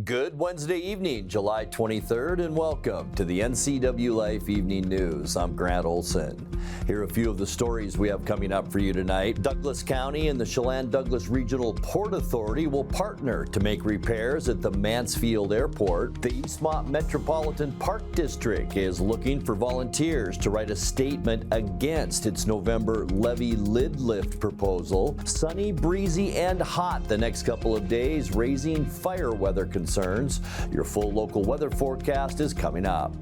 Good Wednesday evening, July 23rd, and welcome to the NCWLIFE Evening News. I'm Grant Olson. Here are a few of the stories we have coming up for you tonight. Douglas County and the Chelan-Douglas Regional Port Authority will partner to make repairs at the Mansfield Airport. The Eastmont Metropolitan Park District is looking for volunteers to write a statement against its November levee lid lift proposal. Sunny, breezy, and hot the next couple of days, raising fire weather concerns. Your full local weather forecast is coming up.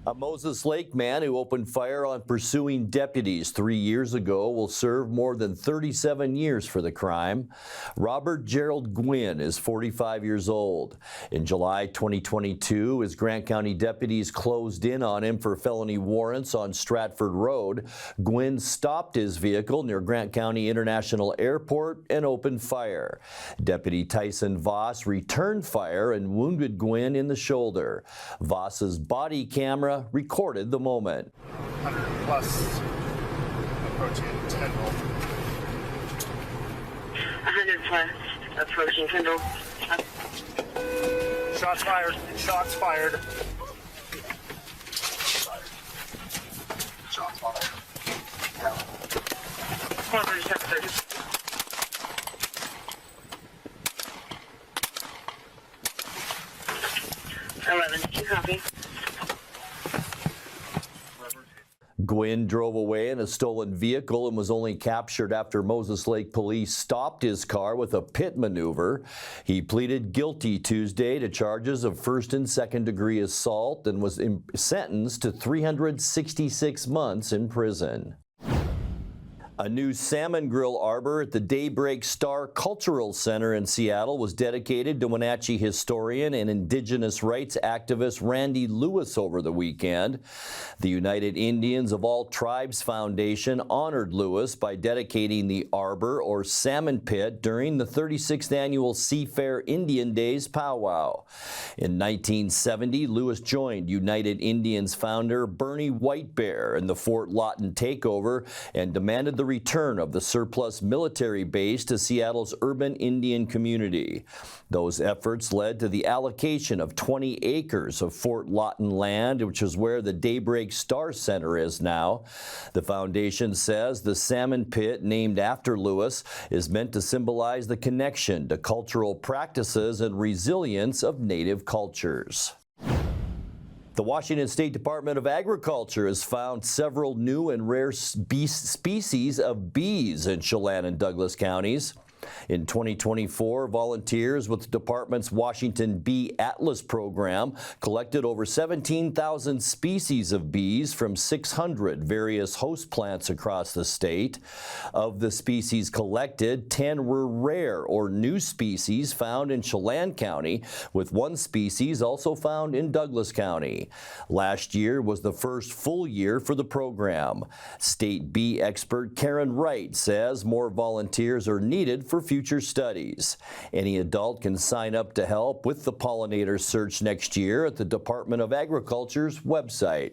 A Moses Lake man who opened fire on pursuing deputies 3 years ago will serve more than 37 years for the crime. Robert Gerald Gwyn is 45 years old. In July 2022, as Grant County deputies closed in on him for felony warrants on Stratford Road, Gwyn stopped his vehicle near Grant County International Airport and opened fire. Deputy Tyson Voss returned fire and wounded Gwyn in the shoulder. Voss's body camera recorded the moment. 100 plus, approaching Kendall. 100 plus, approaching Kendall. Shots fired. Shots fired. Shots fired. 130. 11, you copy. Gwyn drove away in a stolen vehicle and was only captured after Moses Lake police stopped his car with a pit maneuver. He pleaded guilty Tuesday to charges of first and second degree assault and was sentenced to 366 months in prison. A new salmon grill arbor at the Daybreak Star Cultural Center in Seattle was dedicated to Wenatchee historian and Indigenous rights activist Randy Lewis over the weekend. The United Indians of All Tribes Foundation honored Lewis by dedicating the arbor or Salmon Pit during the 36th annual Seafair Indian Days powwow. In 1970, Lewis joined United Indians founder Bernie Whitebear in the Fort Lawton takeover and demanded the return of the surplus military base to Seattle's urban Indian community. Those efforts led to the allocation of 20 acres of Fort Lawton land, which is where the Daybreak Star Center is now. The foundation says the Salmon Pit, named after Lewis, is meant to symbolize the connection to cultural practices and resilience of Native cultures. The Washington State Department of Agriculture has found several new and rare species of bees in Chelan and Douglas counties. In 2024, volunteers with the department's Washington Bee Atlas program collected over 17,000 species of bees from 600 various host plants across the state. Of the species collected, 10 were rare or new species found in Chelan County, with one species also found in Douglas County. Last year was the first full year for the program. State bee expert Karen Wright says more volunteers are needed for future studies. Any adult can sign up to help with the pollinator search next year at the Department of Agriculture's website.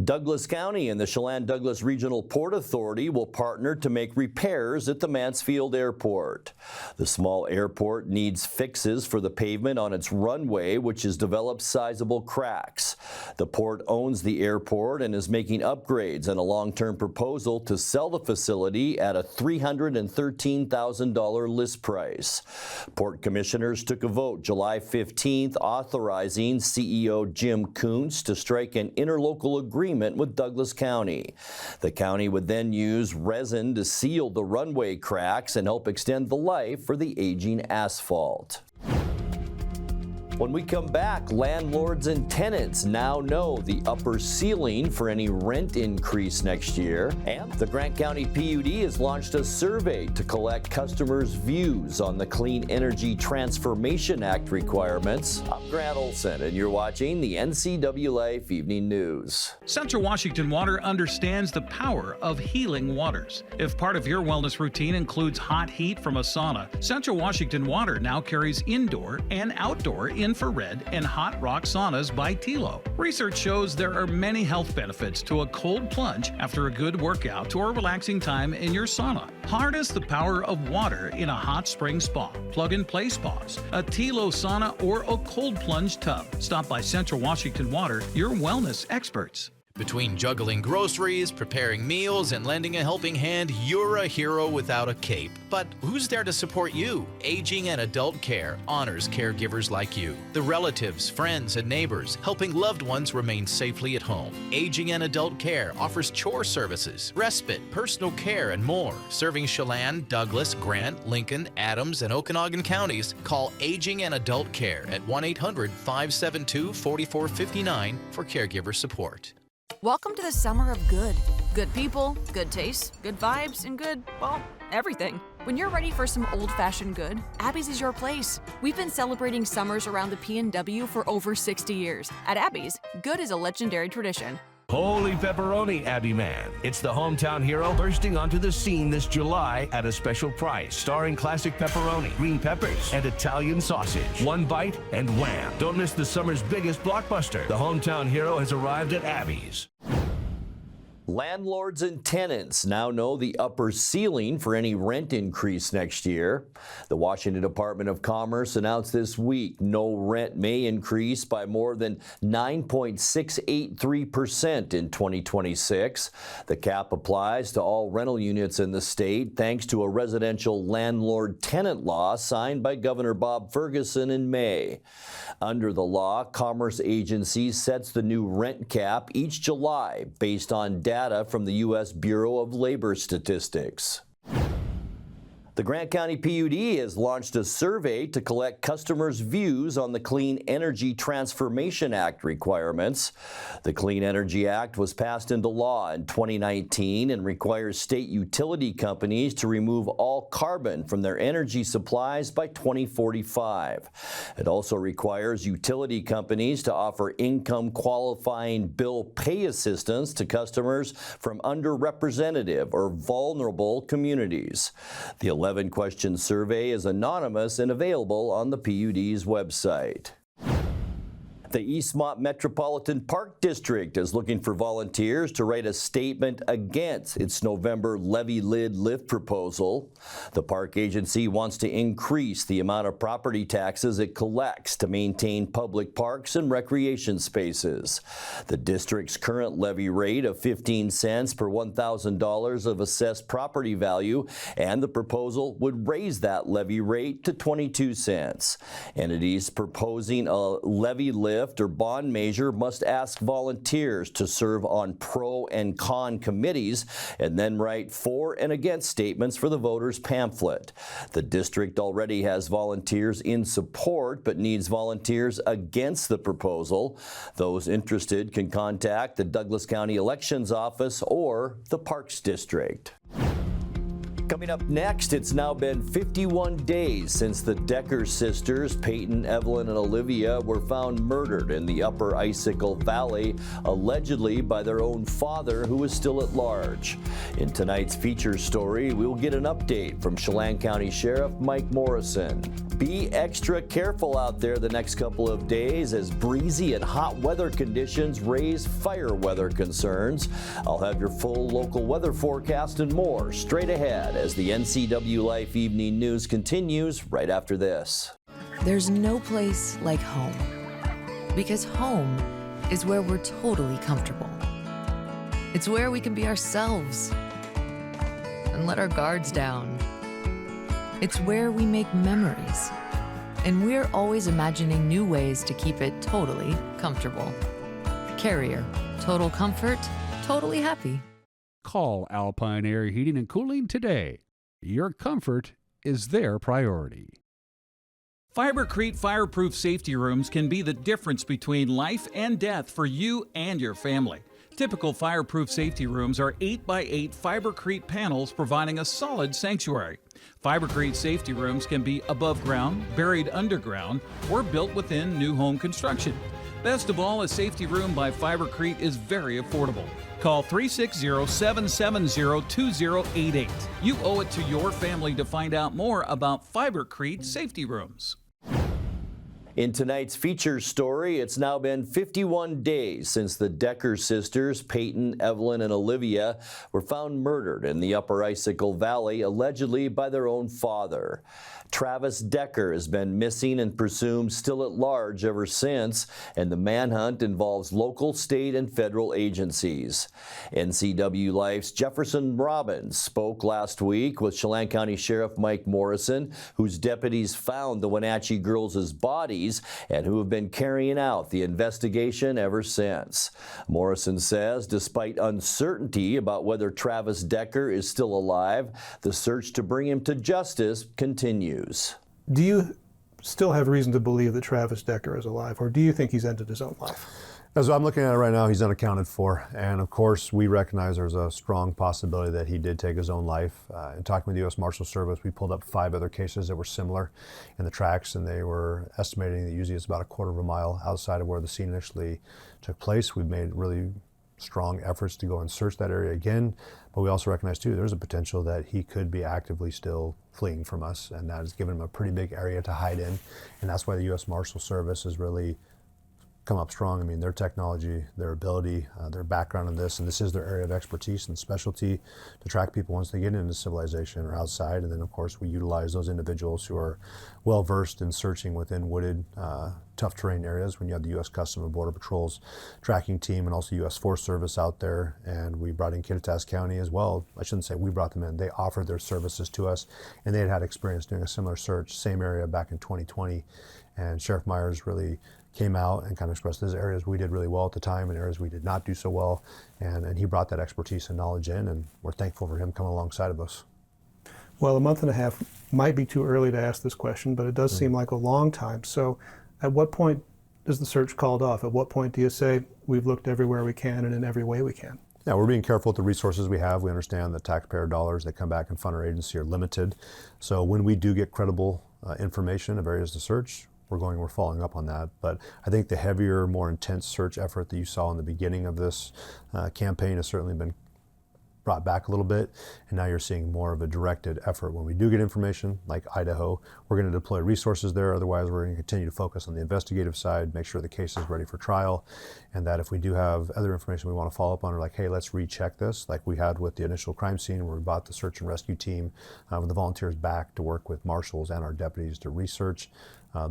Douglas County and the Chelan-Douglas Regional Port Authority will partner to make repairs at the Mansfield Airport. The small airport needs fixes for the pavement on its runway, which has developed sizable cracks. The port owns the airport and is making upgrades and a long-term proposal to sell the facility at a $313,000 list price. Port commissioners took a vote July 15th authorizing CEO Jim Kuntz to strike an interlocal agreement with Douglas County. The county would then use resin to seal the runway cracks and help extend the life for the aging asphalt. When we come back, landlords and tenants now know the upper ceiling for any rent increase next year. And the Grant County PUD has launched a survey to collect customers' views on the Clean Energy Transformation Act requirements. I'm Grant Olson, and you're watching the NCWLIFE Evening News. Central Washington Water understands the power of healing waters. If part of your wellness routine includes hot heat from a sauna, Central Washington Water now carries indoor and outdoor infrared and hot rock saunas by Tilo. Research shows there are many health benefits to a cold plunge after a good workout or relaxing time in your sauna. Harness the power of water in a hot spring spa, plug-and-play spas, a Tilo sauna, or a cold plunge tub. Stop by Central Washington Water, your wellness experts. Between juggling groceries, preparing meals, and lending a helping hand, you're a hero without a cape. But who's there to support you? Aging and Adult Care honors caregivers like you, the relatives, friends, and neighbors, helping loved ones remain safely at home. Aging and Adult Care offers chore services, respite, personal care, and more. Serving Chelan, Douglas, Grant, Lincoln, Adams, and Okanagan counties, call Aging and Adult Care at 1-800-572-4459 for caregiver support. Welcome to the summer of good. Good people, good taste, good vibes, and good, well, everything. When you're ready for some old-fashioned good, Abby's is your place. We've been celebrating summers around the PNW for over 60 years. At Abby's, good is a legendary tradition. Holy pepperoni, Abby Man. It's the hometown hero bursting onto the scene this July at a special price, starring classic pepperoni, green peppers, and Italian sausage. One bite and wham. Don't miss the summer's biggest blockbuster. The hometown hero has arrived at Abby's. Landlords and tenants now know the upper ceiling for any rent increase next year. The Washington Department of Commerce announced this week no rent may increase by more than 9.683% in 2026. The cap applies to all rental units in the state thanks to a residential landlord-tenant law signed by Governor Bob Ferguson in May. Under the law, Commerce Agency sets the new rent cap each July based on data from the U.S. Bureau of Labor Statistics. The Grant County PUD has launched a survey to collect customers' views on the Clean Energy Transformation Act requirements. The Clean Energy Act was passed into law in 2019 and requires state utility companies to remove all carbon from their energy supplies by 2045. It also requires utility companies to offer income qualifying bill pay assistance to customers from underrepresented or vulnerable communities. The 11-question survey is anonymous and available on the PUD's website. The Eastmont Metropolitan Park District is looking for volunteers to write a statement against its November levy lid lift proposal. The park agency wants to increase the amount of property taxes it collects to maintain public parks and recreation spaces. The district's current levy rate of 15 cents per $1,000 of assessed property value, and the proposal would raise that levy rate to 22 cents. Entities proposing a levy lift or bond measure must ask volunteers to serve on pro and con committees and then write for and against statements for the voters' pamphlet. The district already has volunteers in support but needs volunteers against the proposal. Those interested can contact the Douglas County Elections Office or the Parks District. Coming up next, it's now been 51 days since the Decker sisters, Paityn, Evelyn, and Olivia, were found murdered in the Upper Icicle Valley, allegedly by their own father, who is still at large. In tonight's feature story, we will get an update from Chelan County Sheriff Mike Morrison. Be extra careful out there the next couple of days as breezy and hot weather conditions raise fire weather concerns. I'll have your full local weather forecast and more straight ahead as the NCWLIFE Evening News continues right after this. There's no place like home, because home is where we're totally comfortable. It's where we can be ourselves and let our guards down. It's where we make memories, and we're always imagining new ways to keep it totally comfortable. Carrier, total comfort, totally happy. Call Alpine Air Heating and Cooling today. Your comfort is their priority. Fibercrete fireproof safety rooms can be the difference between life and death for you and your family. Typical fireproof safety rooms are 8x8 Fibercrete panels providing a solid sanctuary. Fibercrete safety rooms can be above ground, buried underground, or built within new home construction. Best of all, a safety room by Fibercrete is very affordable. Call 360-770-2088. You owe it to your family to find out more about Fibercrete safety rooms. In tonight's feature story, it's now been 51 days since the Decker sisters, Paityn, Evelyn, and Olivia, were found murdered in the Upper Icicle Valley, allegedly by their own father. Travis Decker has been missing and presumed still at large ever since, and the manhunt involves local, state, and federal agencies. NCWLIFE's Jefferson Robbins spoke last week with Chelan County Sheriff Mike Morrison, whose deputies found the Wenatchee girls' bodies and who have been carrying out the investigation ever since. Morrison says despite uncertainty about whether Travis Decker is still alive, the search to bring him to justice continues. Do you still have reason to believe that Travis Decker is alive, or do you think he's ended his own life? As I'm looking at it right now, he's unaccounted for. And of course, we recognize there's a strong possibility that he did take his own life. In talking with the U.S. Marshal Service, we pulled up 5 other cases that were similar in the tracks, and they were estimating that usually it's about a quarter of a mile outside of where the scene initially took place. We've made really strong efforts to go and search that area again, but we also recognize too there's a potential that he could be actively still fleeing from us, and that has given him a pretty big area to hide in, and that's why the U.S. Marshal Service has really come up strong. I mean, their technology, their ability, their background in this, and this is their area of expertise and specialty to track people once they get into civilization or outside. And then of course we utilize those individuals who are well versed in searching within wooded, tough terrain areas when you have the U.S. Customs and Border Patrol's tracking team and also U.S. Forest Service out there. And we brought in Kittitas County as well. I shouldn't say we brought them in, they offered their services to us, and they had experience doing a similar search, same area back in 2020. And Sheriff Myers really came out and kind of expressed those areas we did really well at the time and areas we did not do so well. And he brought that expertise and knowledge in, and we're thankful for him coming alongside of us. Well, a month and a half might be too early to ask this question, but it does seem like a long time. So at what point is the search called off? At what point do you say, we've looked everywhere we can and in every way we can? Yeah, we're being careful with the resources we have. We understand that taxpayer dollars that come back and fund our agency are limited. So when we do get credible information of areas to search, we're following up on that. But I think the heavier, more intense search effort that you saw in the beginning of this campaign has certainly been brought back a little bit, and now you're seeing more of a directed effort. When we do get information like Idaho, we're going to deploy resources there. Otherwise, we're going to continue to focus on the investigative side, make sure the case is ready for trial, and that if we do have other information we want to follow up on, or like, hey, let's recheck this, like we had with the initial crime scene where we brought the search and rescue team with the volunteers back to work with marshals and our deputies to research.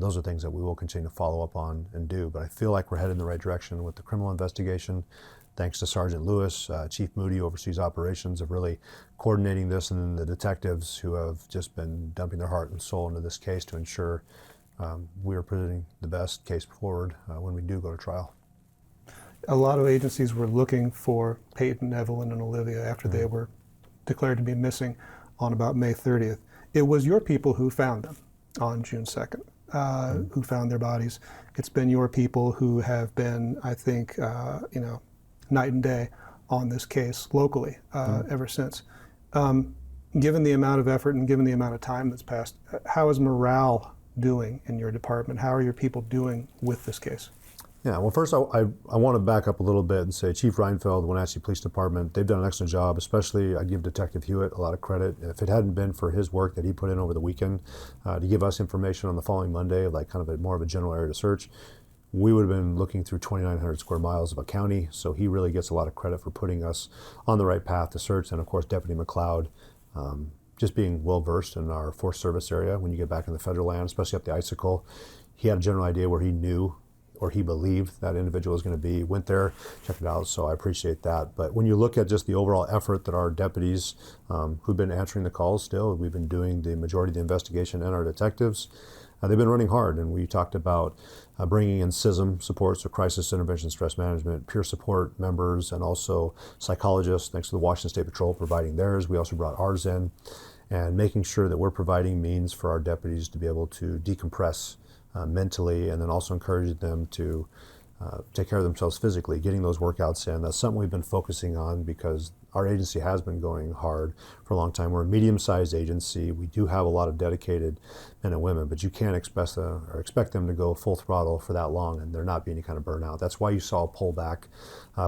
Those are things that we will continue to follow up on and do. But I feel like we're headed in the right direction with the criminal investigation. Thanks to Sergeant Lewis, Chief Moody oversees operations of really coordinating this, and then the detectives who have just been dumping their heart and soul into this case to ensure we are presenting the best case forward when we do go to trial. A lot of agencies were looking for Paityn, Evelyn, and Olivia after they were declared to be missing on about May 30th. It was your people who found them on June 2nd. Who found their bodies. It's been your people who have been, I think, night and day on this case locally ever since. Given the amount of effort and given the amount of time that's passed, how is morale doing in your department? How are your people doing with this case? Yeah, well, first I want to back up a little bit and say Chief Reinfeld, the Wenatchee Police Department, they've done an excellent job. Especially, I give Detective Hewitt a lot of credit. If it hadn't been for his work that he put in over the weekend to give us information on the following Monday, like kind of more of a general area to search, we would have been looking through 2,900 square miles of a county. So he really gets a lot of credit for putting us on the right path to search. And of course, Deputy McLeod, just being well versed in our Forest Service area. When you get back in the federal land, especially up the Icicle, he had a general idea where he knew or he believed that individual was going to be, went there, checked it out, so I appreciate that. But when you look at just the overall effort that our deputies who've been answering the calls still, we've been doing the majority of the investigation, and our detectives, they've been running hard. And we talked about bringing in CISM support, so crisis intervention stress management, peer support members, and also psychologists, thanks to the Washington State Patrol providing theirs. We also brought ours in, and making sure that we're providing means for our deputies to be able to decompress mentally, and then also encouraging them to take care of themselves physically, getting those workouts in. That's something we've been focusing on because our agency has been going hard for a long time. We're a medium-sized agency. We do have a lot of dedicated men and women, but you can't expect them to go full throttle for that long and there not be any kind of burnout. That's why you saw a pullback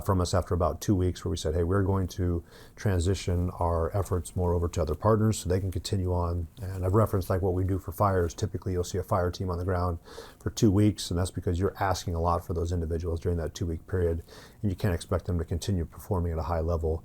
from us after about 2 weeks, where we said, hey, we're going to transition our efforts more over to other partners so they can continue on. And I've referenced like what we do for fires. Typically you'll see a fire team on the ground for 2 weeks, and that's because you're asking a lot for those individuals during that 2-week period, and you can't expect them to continue performing at a high level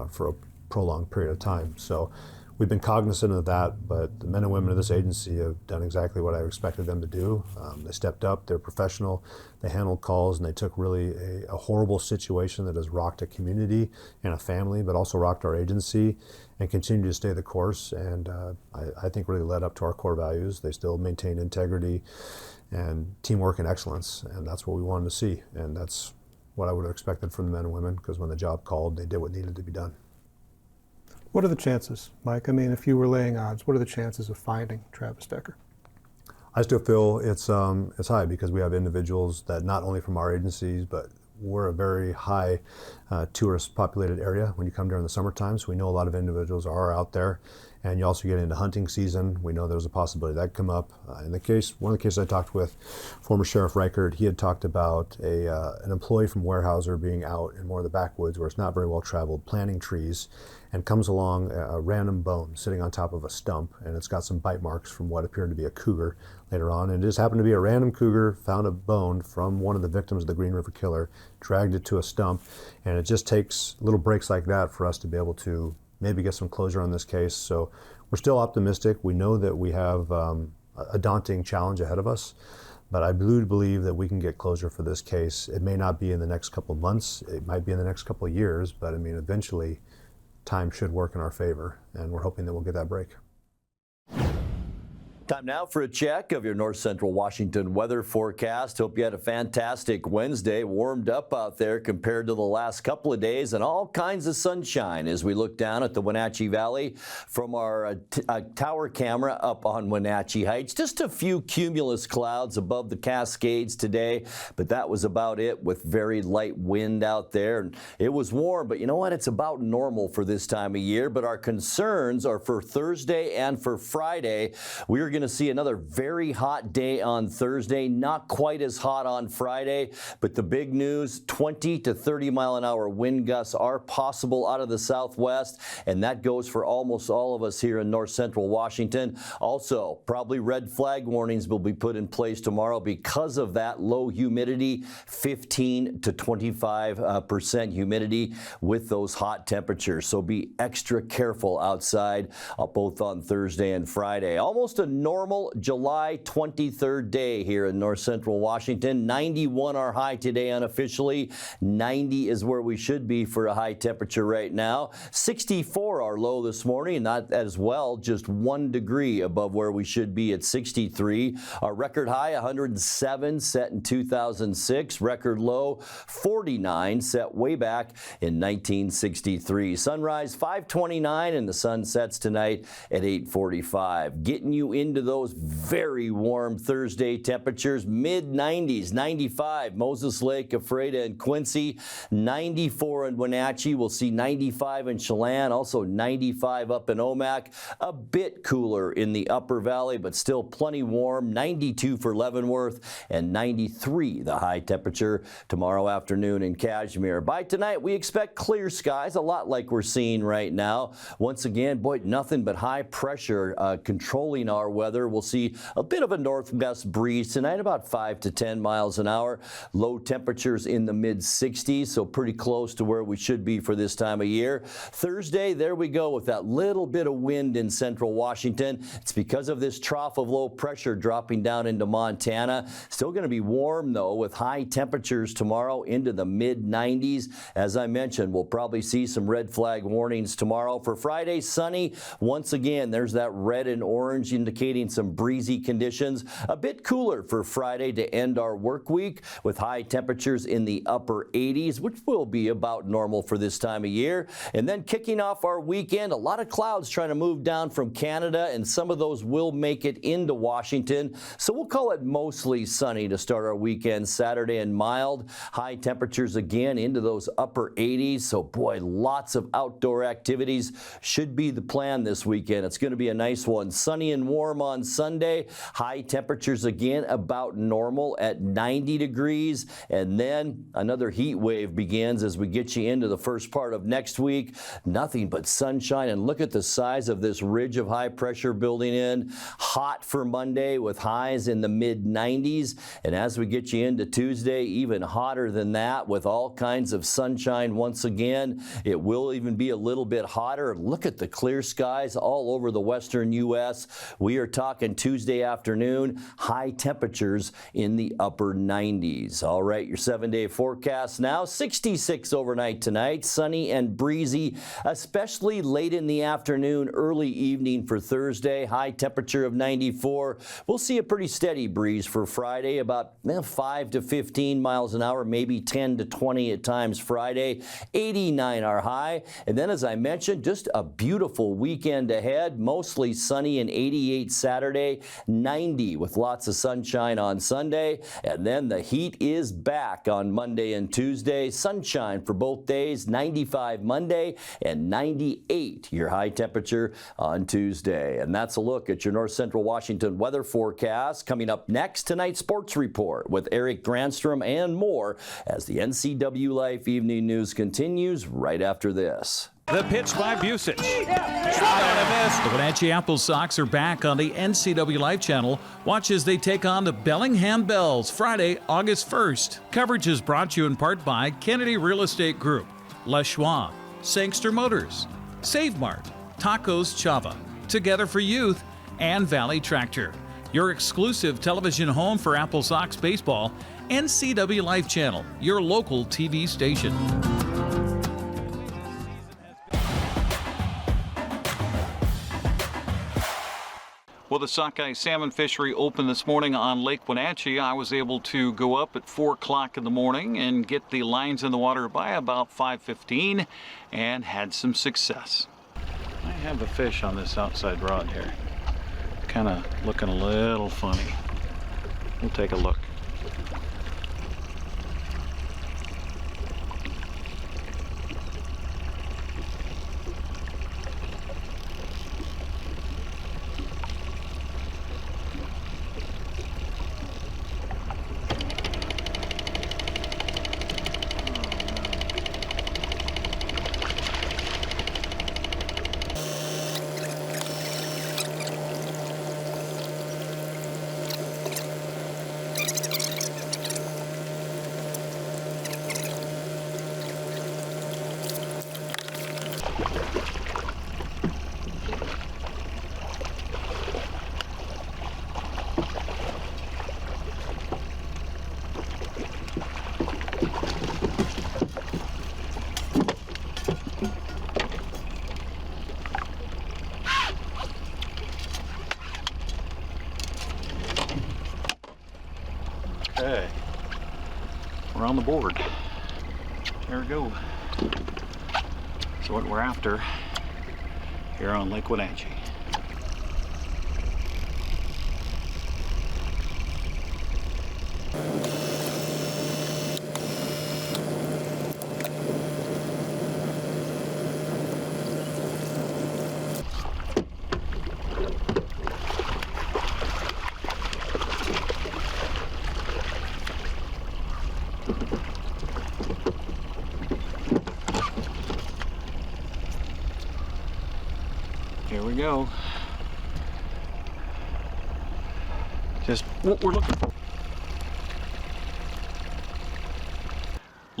for a prolonged period of time. So we've been cognizant of that, but the men and women of this agency have done exactly what I expected them to do. They stepped up, they're professional, they handled calls, and they took really a horrible situation that has rocked a community and a family, but also rocked our agency, and continue to stay the course. And I think really led up to our core values. They still maintain integrity and teamwork and excellence, and that's what we wanted to see. And that's what I would have expected from the men and women, because when the job called, they did what needed to be done. What are the chances, Mike? I mean, if you were laying odds, what are the chances of finding Travis Decker? I still feel it's high, because we have individuals that not only from our agencies, but we're a very high tourist populated area when you come during the summertime. So we know a lot of individuals are out there, and you also get into hunting season. We know there's a possibility that come up. One of the cases I talked with former Sheriff Reichert, he had talked about an employee from Weyerhaeuser being out in more of the backwoods where it's not very well traveled, planting trees, and comes along a random bone sitting on top of a stump, and it's got some bite marks from what appeared to be a cougar later on. And it just happened to be a random cougar found a bone from one of the victims of the Green River Killer, dragged it to a stump, and it just takes little breaks like that for us to be able to maybe get some closure on this case. So we're still optimistic. We know that we have a daunting challenge ahead of us, but I do believe that we can get closure for this case. It may not be in the next couple of months, it might be in the next couple of years, but I mean, eventually time should work in our favor, and we're hoping that we'll get that break. Time now for a check of your North Central Washington weather forecast. Hope you had a fantastic Wednesday. Warmed up out there compared to the last couple of days, and all kinds of sunshine as we look down at the Wenatchee Valley from our tower camera up on Wenatchee Heights. Just a few cumulus clouds above the Cascades today, but that was about it, with very light wind out there. And it was warm, but you know what? It's about normal for this time of year. But our concerns are for Thursday and for Friday. We are going to see another very hot day on Thursday, not quite as hot on Friday, but the big news, 20 to 30 mile an hour wind gusts are possible out of the southwest, and that goes for almost all of us here in North Central Washington. Also, probably red flag warnings will be put in place tomorrow because of that low humidity, 15 to 25% humidity with those hot temperatures. So be extra careful outside both on Thursday and Friday. Almost a normal July 23rd day here in North Central Washington. 91 our high today unofficially. 90 is where we should be for a high temperature right now. 64 our low this morning, not as well, just 1 degree above where we should be at 63. Our record high 107 set in 2006. Record low 49 set way back in 1963. Sunrise 5:29 and the sun sets tonight at 8:45. Getting you into those very warm Thursday temperatures, mid-90s, 95, Moses Lake, Ephrata, and Quincy, 94 in Wenatchee. We'll see 95 in Chelan, also 95 up in Omak. A bit cooler in the Upper Valley, but still plenty warm, 92 for Leavenworth, and 93 the high temperature tomorrow afternoon in Kashmir. By tonight, we expect clear skies, a lot like we're seeing right now. Once again, boy, nothing but high pressure controlling our weather. We'll see a bit of a northwest breeze tonight, about 5 to 10 miles an hour. Low temperatures in the mid-60s, so pretty close to where we should be for this time of year. Thursday, there we go with that little bit of wind in central Washington. It's because of this trough of low pressure dropping down into Montana. Still going to be warm, though, with high temperatures tomorrow into the mid-90s. As I mentioned, we'll probably see some red flag warnings tomorrow. For Friday, sunny. Once again, there's that red and orange indicator anticipating some breezy conditions. A bit cooler for Friday to end our work week with high temperatures in the upper 80s, which will be about normal for this time of year. And then kicking off our weekend, a lot of clouds trying to move down from Canada, and some of those will make it into Washington. So we'll call it mostly sunny to start our weekend Saturday, and mild. High temperatures again into those upper 80s. So boy, lots of outdoor activities should be the plan this weekend. It's going to be a nice one. Sunny and warm on Sunday. High temperatures again about normal at 90 degrees. And then another heat wave begins as we get you into the first part of next week. Nothing but sunshine, and look at the size of this ridge of high pressure building in. Hot for Monday with highs in the mid 90s. And as we get you into Tuesday, even hotter than that with all kinds of sunshine once again. It will even be a little bit hotter. Look at the clear skies all over the western U.S. We are talking Tuesday afternoon, high temperatures in the upper 90s. All right, your 7-day forecast now. 66 overnight tonight, sunny and breezy, especially late in the afternoon, early evening for Thursday. High temperature of 94. We'll see a pretty steady breeze for Friday, about 5 to 15 miles an hour, maybe 10 to 20 at times Friday. 89 our high. And then, as I mentioned, just a beautiful weekend ahead. Mostly sunny and 88 Saturday, 90 with lots of sunshine on Sunday. And then the heat is back on Monday and Tuesday. Sunshine for both days, 95 Monday and 98 your high temperature on Tuesday. And that's a look at your North Central Washington weather forecast. Coming up next, tonight's sports report with Eric Granstrom and more as the NCWLIFE Evening News continues right after this. The pitch by Busich. Shot on a miss. The Wenatchee Apple Sox are back on the NCWLIFE channel. Watch as they take on the Bellingham Bells Friday, August 1st. Coverage is brought to you in part by Kennedy Real Estate Group, La Schwab, Sangster Motors, Save Mart, Tacos Chava, Together for Youth, and Valley Tractor. Your exclusive television home for Apple Sox baseball, NCWLIFE channel, your local TV station. Well, the sockeye salmon fishery opened this morning on Lake Wenatchee. I was able to go up at 4 o'clock in the morning and get the lines in the water by about 5:15 and had some success. I have a fish on this outside rod here. Kind of looking a little funny. We'll take a look. Okay, we're on the board. There we go. So what we're after here on Lake Wenatchee. Here we go. Just what we're looking for.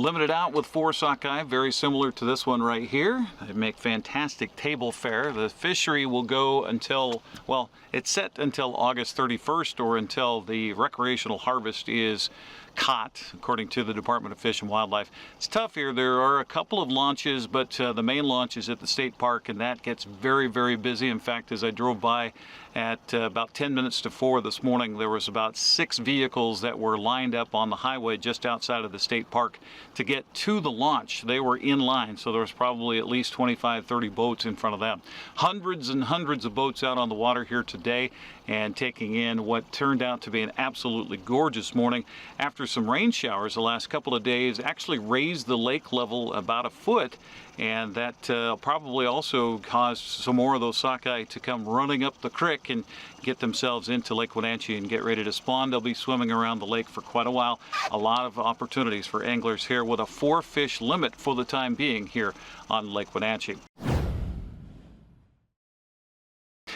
Limited out with 4 sockeye, very similar to this one right here. They make fantastic table fare. The fishery will go until, well, it's set until August 31st or until the recreational harvest is caught, according to the Department of Fish and Wildlife. It's tough here. There are a couple of launches, but the main launch is at the state park, and that gets very, very busy. In fact, as I drove by at about 10 minutes to 4 this morning, there was about 6 vehicles that were lined up on the highway just outside of the state park to get to the launch. They were in line, so there was probably at least 25, 30 boats in front of them. Hundreds and hundreds of boats out on the water here today and taking in what turned out to be an absolutely gorgeous morning after some rain showers the last couple of days actually raised the lake level about a foot, and that probably also caused some more of those sockeye to come running up the creek and get themselves into Lake Wenatchee and get ready to spawn. They'll be swimming around the lake for quite a while. A lot of opportunities for anglers here with a 4-fish limit for the time being here on Lake Wenatchee.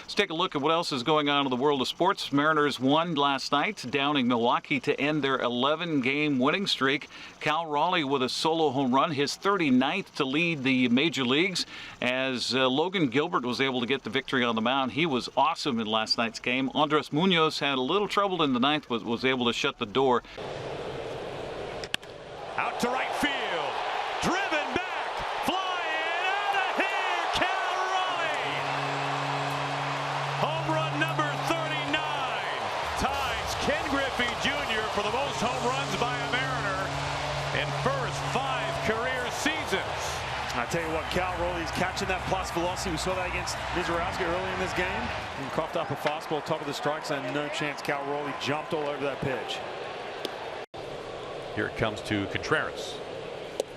Let's take a look at what else is going on in the world of sports. Mariners won last night, downing Milwaukee to end their 11-game winning streak. Cal Raleigh with a solo home run, his 39th to lead the major leagues, as Logan Gilbert was able to get the victory on the mound. He was awesome in last night's game. Andres Munoz had a little trouble in the ninth, but was able to shut the door. Out to right field. Driven back. Flying out of here. Cal Raleigh. Home run number 39. Ties Ken Griffey Jr. for the most home runs by a Mariner in first 5 career seasons. I tell you what, Cal Raleigh's catching that plus velocity. We saw that against Mizorowski early in this game. He coughed up a fastball, top of the strikes, and no chance. Cal Raleigh jumped all over that pitch. Here it comes to Contreras.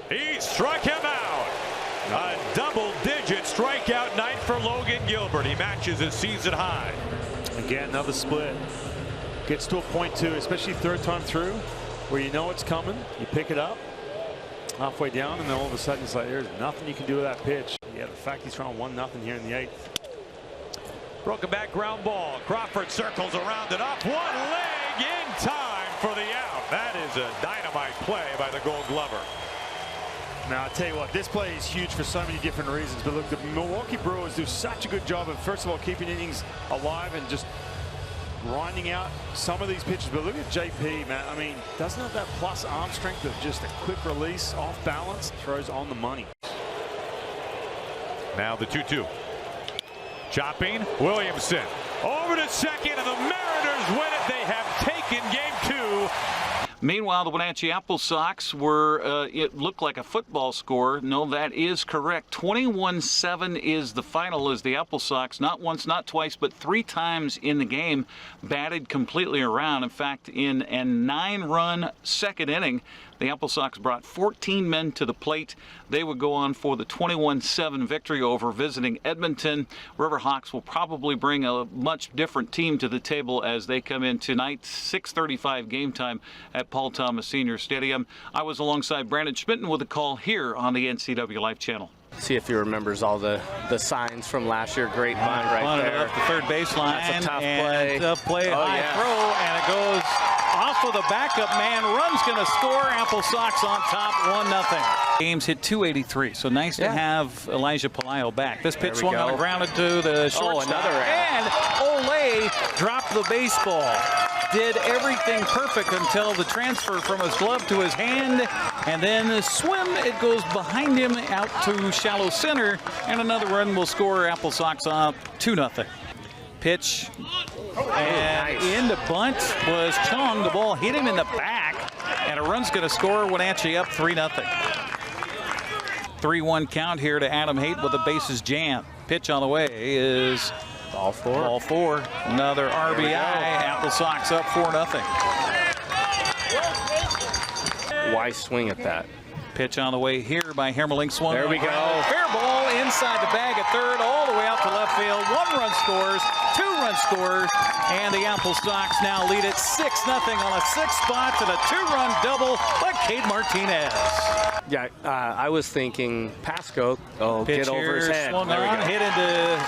He struck him out. A double-digit strikeout night for Logan Gilbert. He matches his season high. Again, another split. Gets to a point too, especially third time through, where you know it's coming. You pick it up halfway down, and then all of a sudden it's like there's nothing you can do with that pitch. Yeah, the fact he's throwing 1-0 here in the 8th. Broken back ground ball. Crawford circles around it up. One leg in time for the out. That is a dynamite play by the Gold Glover. Now, I'll tell you what, this play is huge for so many different reasons. But look, the Milwaukee Brewers do such a good job of, first of all, keeping innings alive and just grinding out some of these pitches. But look at JP, man. I mean, doesn't have that plus arm strength of just a quick release, off balance, throws on the money. Now the 2-2. Chopping, Williamson. Over to second, and the Mariners win it. They have taken game 2. Meanwhile, the Wenatchee Apple Sox were, it looked like a football score. No, that is correct. 21-7 is the final as the Apple Sox, not once, not twice, but 3 times in the game, batted completely around. In fact, in a 9-run second inning, the Apple Sox brought 14 men to the plate. They would go on for the 21-7 victory over visiting Edmonton. Riverhawks will probably bring a much different team to the table as they come in tonight, 6:35 game time at Paul Thomas Senior Stadium. I was alongside Brandon Schmitten with a call here on the NCWLIFE channel. See if he remembers all the signs from last year. Great bunt right there. Up the third baseline. That's a tough and play. Tough play, high throw, and it goes off of the backup man. Run's going to score. Apple Sox on top, 1-0. Games hit 283, so nice to have Elijah Palaio back. This pitch swung on the ground into the shortstop. And Ole dropped the baseball. Did everything perfect until the transfer from his glove to his hand, and then the swim, it goes behind him out to shallow center, and another run will score. Apple Sox up 2-0. Pitch, and in the bunt was Chung. The ball hit him in the back, and a run's going to score. Wenatchee up 3-0. 3-1 count here to Adam Haight with the bases jammed. Pitch on the way is ball 4. Ball 4. Another RBI. Apple Sox up 4-0. Why swing at that? Pitch on the way here by Hermelink. Swung. There we go. Fair ball inside the bag at third, all the way out to left field. 1 run scores, 2 run scores, and the Apple Sox now lead it 6-0 on a 6th spot to the 2-run double by Cade Martinez. Yeah, I was thinking Pasco Pitch get over his head. Swung on, hit into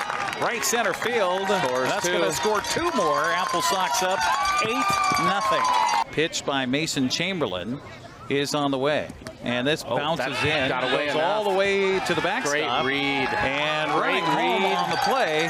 right center field. That's going to score 2 more. Apple Sox up 8-0. Pitched by Mason Chamberlain. is on the way. And this bounces in, got away goes enough. all the way to the backstop. Great read. And Great running home read. on the play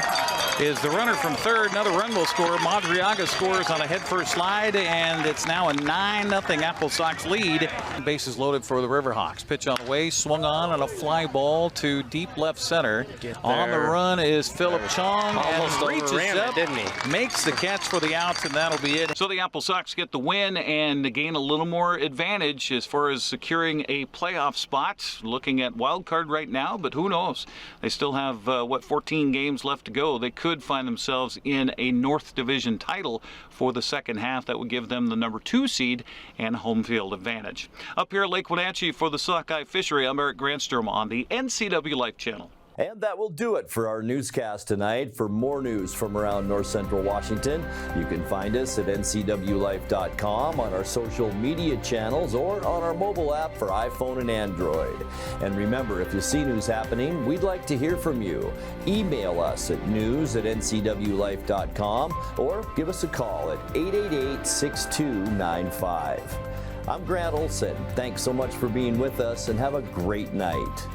is the runner from third. Another run will score. Madriaga scores on a head-first slide, and it's now a 9-0 Apple Sox lead. Bases loaded for the Riverhawks. Pitch on the way, swung on a fly ball to deep left center. On the run is Philip Chong, Almost and reaches overran it, up, didn't he? makes the catch for the outs, and that'll be it. So the Apple Sox get the win and gain a little more advantage as far as securing a playoff spot. Looking at wild card right now, but who knows? They still have 14 games left to go. They could find themselves in a North Division title for the second half. That would give them the number 2 seed and home field advantage. Up here at Lake Wenatchee for the sockeye fishery, I'm Eric Grandstrom on the NCWLIFE channel. And that will do it for our newscast tonight. For more news from around North Central Washington, you can find us at ncwlife.com, on our social media channels, or on our mobile app for iPhone and Android. And remember, if you see news happening, we'd like to hear from you. Email us at news@ncwlife.com or give us a call at 888-6295. I'm Grant Olson. Thanks so much for being with us, and have a great night.